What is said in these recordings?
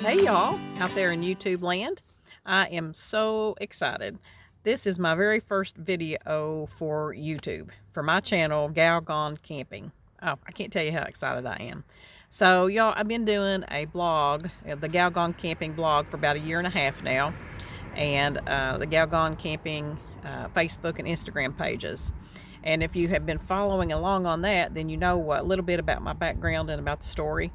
Hey y'all out there in YouTube land. I am so excited. This is my very first video for YouTube, for my channel, Gal Gone Camping. Oh, I can't tell you how excited I am. So y'all, I've been doing a blog, the Gal Gone Camping blog, for about a year and a half now. And the Gal Gone Camping Facebook and Instagram pages. And if you have been following along on that, then you know a little bit about my background and about the story.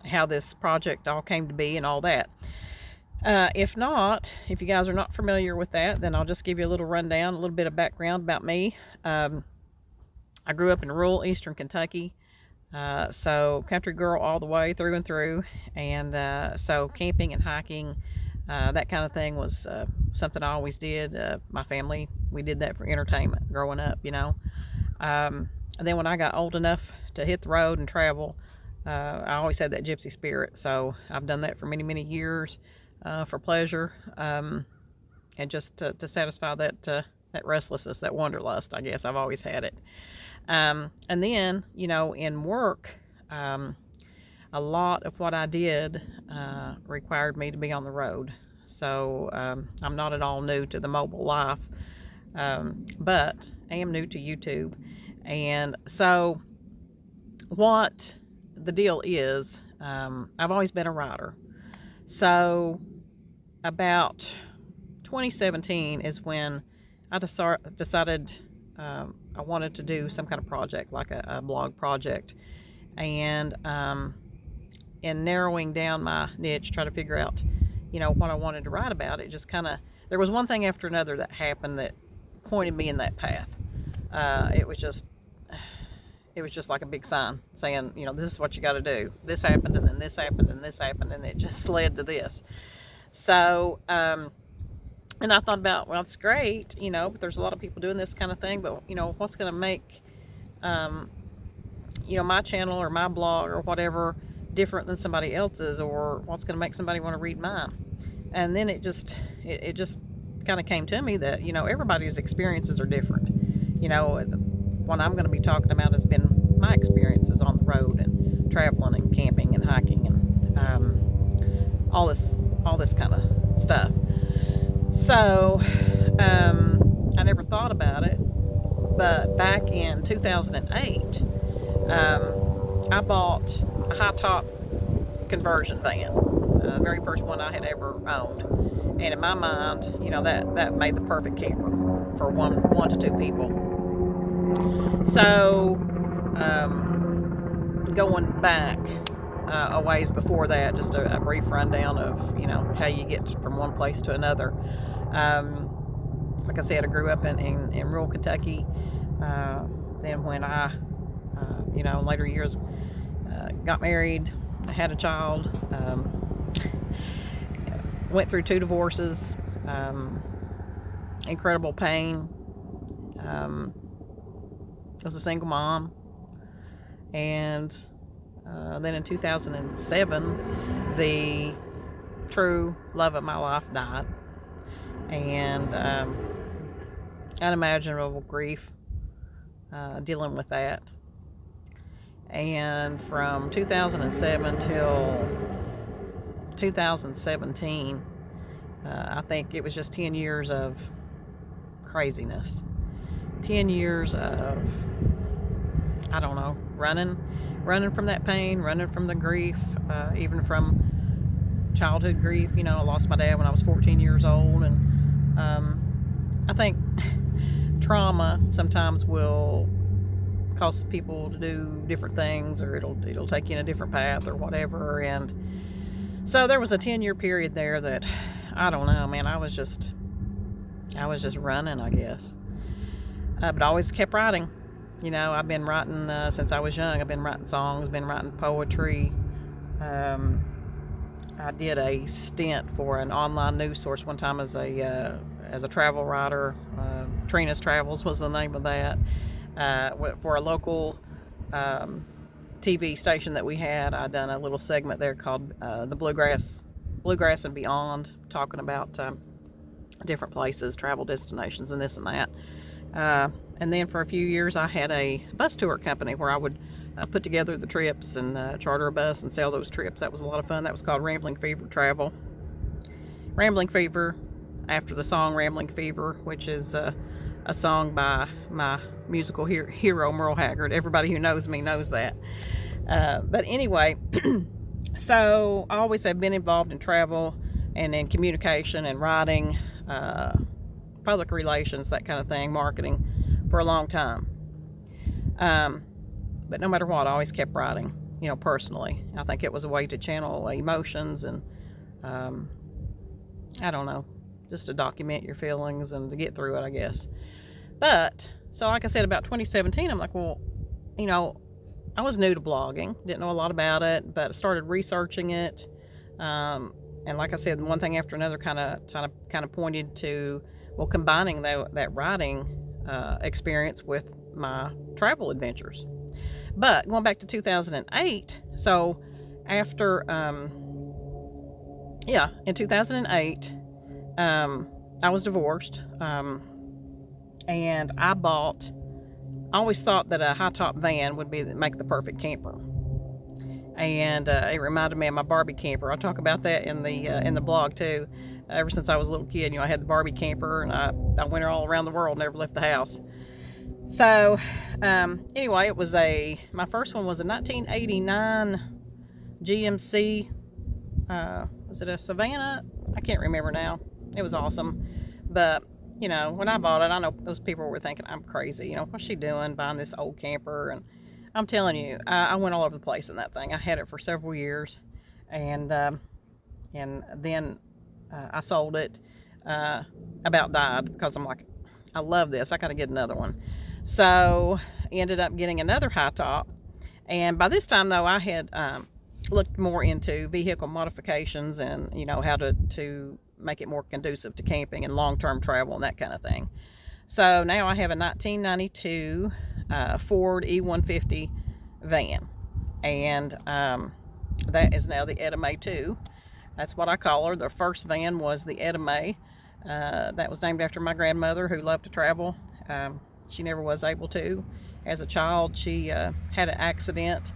How this project all came to be and all that. If not, if you guys are not familiar with that, then I'll just give you a little rundown, a little bit of background about me. I grew up in rural eastern Kentucky, so country girl all the way through and through, and so camping and hiking, that kind of thing was something I always did. My family, we did that for entertainment growing up, you know. And then when I got old enough to hit the road and travel, I always had that gypsy spirit, so I've done that for many, many years for pleasure, and just to satisfy that restlessness, that wanderlust. I guess I've always had it. And then, you know, in work, a lot of what I did required me to be on the road. So I'm not at all new to the mobile life, but I am new to YouTube. And so what the deal is, I've always been a writer. So about 2017 is when I decided I wanted to do some kind of project, like a blog project. And in narrowing down my niche, try to figure out, you know, what I wanted to write about, it just kind of, there was one thing after another that happened that pointed me in that path. It was just like a big sign saying, you know, this is what you got to do. This happened, and then this happened, and this happened, and it just led to this. So, and I thought about, well, it's great, you know, but there's a lot of people doing this kind of thing, but, you know, what's going to make, you know, my channel or my blog or whatever different than somebody else's, or what's going to make somebody want to read mine? And then it just kind of came to me that, you know, everybody's experiences are different. You know, what I'm going to be talking about has been my experiences on the road and traveling and camping and hiking and all this kind of stuff. So I never thought about it, but back in 2008, I bought a high top conversion van, the very first one I had ever owned. And in my mind, you know, that made the perfect camper for one to two people. So, going back a ways before that, just a brief rundown of, you know, how you get from one place to another. Like I said, I grew up in rural Kentucky. Then when I, you know, in later years, got married, I had a child, went through 2 divorces, incredible pain. I was a single mom, and then in 2007, the true love of my life died, and unimaginable grief dealing with that. And from 2007 till 2017, I think it was just 10 years of craziness. 10 years of, I don't know, running from that pain, running from the grief, even from childhood grief. You know, I lost my dad when I was 14 years old, and I think trauma sometimes will cause people to do different things, or it'll take you in a different path or whatever. And so there was a 10-year period there that, I don't know, man, I was just running, I guess. But I always kept writing. You know, I've been writing since I was young. I've been writing songs, been writing poetry. I did a stint for an online news source one time as a travel writer. Trina's Travels was the name of that. For a local TV station that we had, I done a little segment there called the Bluegrass and Beyond, talking about different places, travel destinations, and this and that. And then for a few years, I had a bus tour company where I would put together the trips and charter a bus and sell those trips. That was a lot of fun. That was called Rambling Fever Travel. Rambling Fever, after the song Rambling Fever, which is a song by my musical hero, Merle Haggard. Everybody who knows me knows that. But anyway, so I always have been involved in travel and in communication and writing, public relations, that kind of thing, marketing, for a long time. But no matter what, I always kept writing, personally. I think it was a way to channel emotions and, I don't know, just to document your feelings and to get through it, I guess. But, so like I said, about 2017, I'm like, well, I was new to blogging, didn't know a lot about it, but I started researching it. And like I said, one thing after another kind of pointed to, well, combining that writing experience with my travel adventures. But going back to 2008, so after, in 2008, I was divorced, and I always thought that a high-top van would make the perfect camper. And it reminded me of my Barbie camper. I talk about that in the blog too. Ever since I was a little kid, I had the Barbie camper, and I went all around the world, never left the house. So anyway, my first one was a 1989 GMC. Was it a Savannah? I can't remember now. It was awesome. But when I bought it, I know those people were thinking I'm crazy. What's she doing buying this old camper? And I'm telling you, I went all over the place in that thing. I had it for several years, and then I sold it. About died, because I'm like, I love this. I got to get another one. So ended up getting another high top, and by this time though, I had looked more into vehicle modifications and how to make it more conducive to camping and long-term travel and that kind of thing. So now I have a 1992 Ford E150 van, and that is now the Etta May 2. That's what I call her. The first van was the Etta May. That was named after my grandmother, who loved to travel. She never was able to. As a child, she had an accident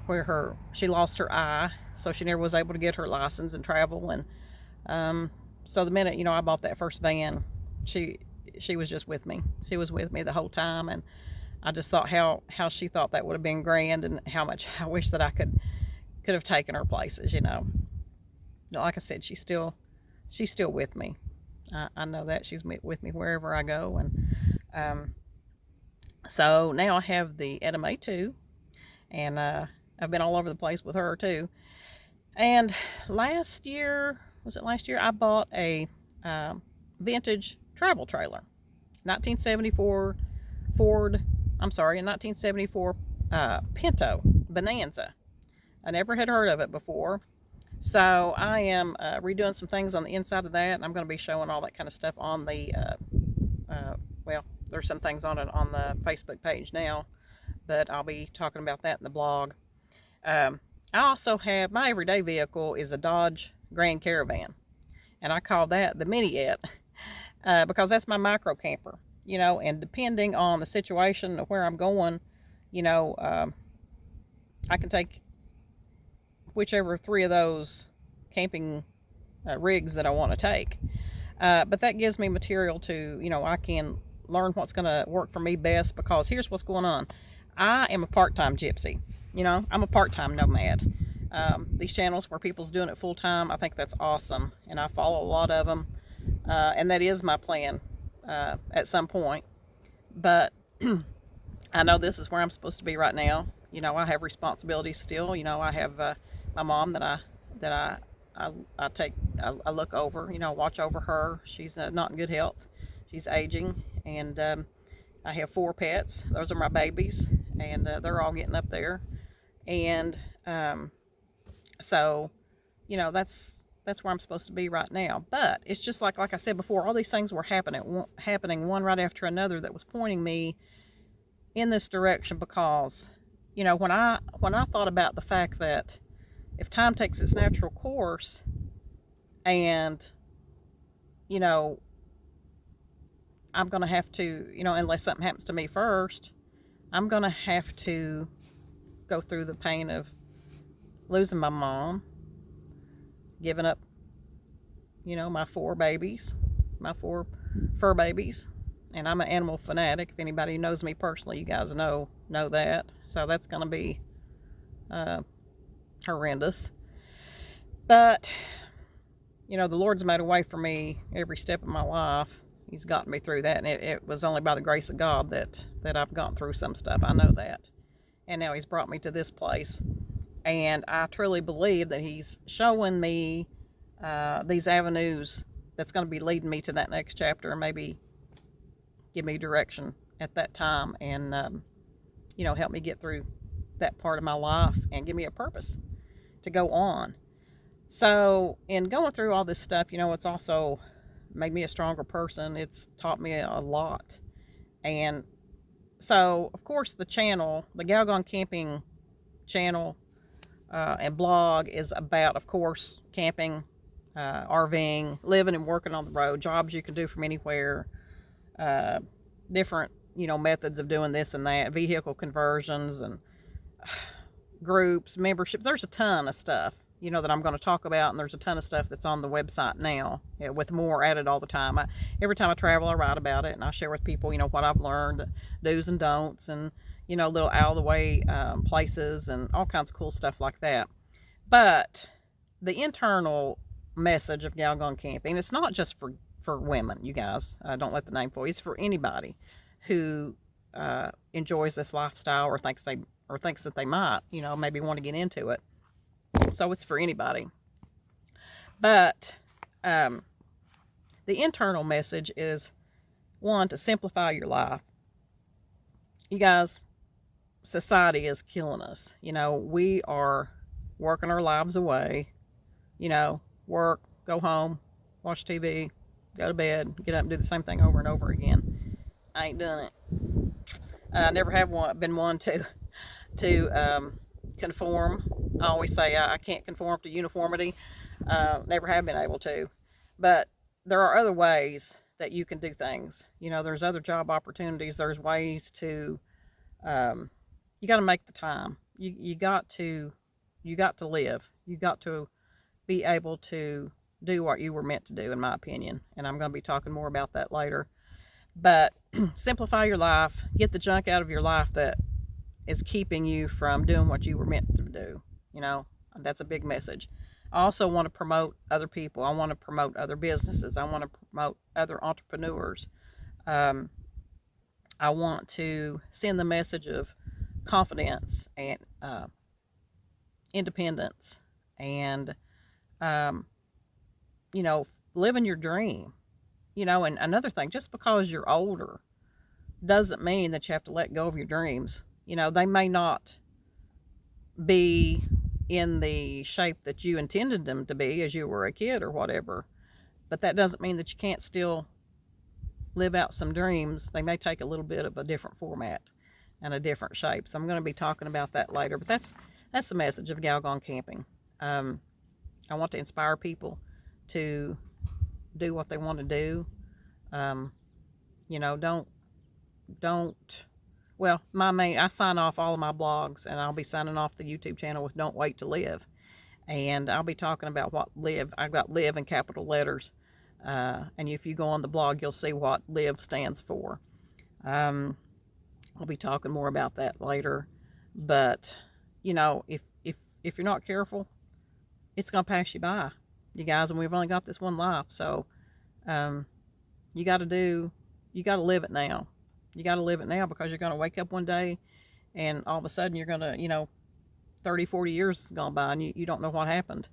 where she lost her eye, so she never was able to get her license and travel. And so the minute I bought that first van, she was just with me. She was with me the whole time, and I just thought how she thought that would have been grand, and how much I wish that I could have taken her places. Like I said, she's still with me. I know that she's with me wherever I go. And so now I have the Etta May 2, and I've been all over the place with her too. And last year, I bought a vintage travel trailer, 1974 Pinto Bonanza. I never had heard of it before. So I am redoing some things on the inside of that, and I'm going to be showing all that kind of stuff on the, there's some things on it on the Facebook page now, but I'll be talking about that in the blog. I also have, my everyday vehicle is a Dodge Grand Caravan, and I call that the Mini-Et, because that's my micro camper, and depending on the situation of where I'm going, I can take whichever three of those camping rigs that I want to take. But that gives me material to, I can learn what's going to work for me best, because here's what's going on. I am a part-time gypsy. I'm a part-time nomad. These channels where people's doing it full-time, I think that's awesome, and I follow a lot of them, and that is my plan at some point. But I know this is where I'm supposed to be right now. I have responsibilities still. I have my mom that I look over, watch over her. She's not in good health. She's aging, and I have 4 pets. Those are my babies, and they're all getting up there. And so, that's where I'm supposed to be right now. But it's just like I said before, all these things were happening one right after another that was pointing me in this direction, because when I thought about the fact that if time takes its natural course, and I'm going to have to, unless something happens to me first, I'm going to have to go through the pain of losing my mom, giving up, my 4 babies, my 4 fur babies. And I'm an animal fanatic. If anybody knows me personally, you guys know that. So that's going to be horrendous. But, the Lord's made a way for me every step of my life. He's gotten me through that. And it was only by the grace of God that I've gone through some stuff. I know that. And now He's brought me to this place. And I truly believe that He's showing me these avenues that's going to be leading me to that next chapter, and maybe give me direction at that time, and help me get through that part of my life and give me a purpose to go on. So in going through all this stuff, it's also made me a stronger person. It's taught me a lot. And so, of course, the channel, the Gal Gone Camping channel and blog is about, of course, camping, RVing, living and working on the road, jobs you can do from anywhere, different, methods of doing this and that, vehicle conversions and groups, memberships. There's a ton of stuff, that I'm going to talk about, and there's a ton of stuff that's on the website now, with more added all the time. Every time I travel, I write about it, and I share with people, what I've learned, do's and don'ts, and, little out of the way places and all kinds of cool stuff like that. But the internal message of Gal Gone Camping, it's not just for women, you guys. Don't let the name fool you. It's for anybody who enjoys this lifestyle, or thinks that they might, maybe want to get into it. So it's for anybody. But the internal message is, one, to simplify your life. You guys, society is killing us. We are working our lives away. Work, go home, watch TV, go to bed, get up and do the same thing over and over again. I ain't done it. I never have been one to conform. I always say I can't conform to uniformity. Never have been able to. But there are other ways that you can do things. There's other job opportunities. There's ways to, you got to make the time. You got to live. You got to be able to do what you were meant to do, in my opinion. And I'm going to be talking more about that later. But simplify your life. Get the junk out of your life that is keeping you from doing what you were meant to do. That's a big message. I also want to promote other people. I want to promote other businesses. I want to promote other entrepreneurs. I want to send the message of confidence and independence, and living your dream. And another thing, just because you're older doesn't mean that you have to let go of your dreams. They may not be in the shape that you intended them to be as you were a kid or whatever, but that doesn't mean that you can't still live out some dreams. They may take a little bit of a different format and a different shape. So I'm going to be talking about that later, but that's the message of Gal Gone Camping. I want to inspire people to do what they want to do. I sign off all of my blogs, and I'll be signing off the YouTube channel with Don't Wait to Live. And I'll be talking about what live, I've got live in capital letters. And if you go on the blog, you'll see what live stands for. I'll be talking more about that later. But, if you're not careful, it's going to pass you by, you guys, and we've only got this one life. So, you got to live it now. You got to live it now, because you're going to wake up one day and all of a sudden you're going to, 30, 40 years gone by, and you don't know what happened,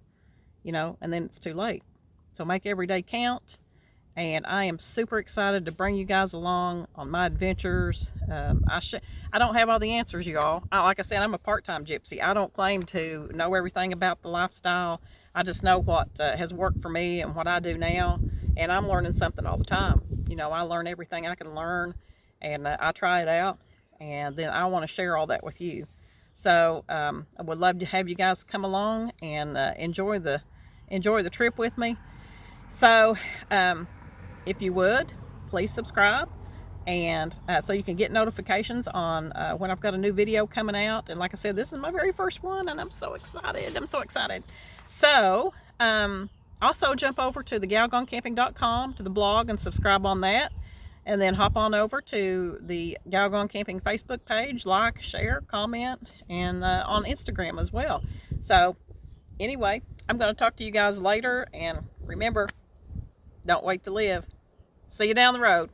and then it's too late. So make every day count. And I am super excited to bring you guys along on my adventures. I don't have all the answers, y'all. Like I said, I'm a part-time gypsy. I don't claim to know everything about the lifestyle. I just know what has worked for me and what I do now. And I'm learning something all the time. I learn everything I can learn, and I try it out. And then I want to share all that with you. So I would love to have you guys come along and enjoy the trip with me. So if you would, please subscribe. And so you can get notifications on when I've got a new video coming out. And like I said, this is my very first one, and I'm so excited. I'm so excited. So also jump over to thegalgonecamping.com, to the blog, and subscribe on that. And then hop on over to the Gal Gone Camping Facebook page, like, share, comment, and on Instagram as well. So anyway, I'm going to talk to you guys later, and remember, don't wait to live. See you down the road.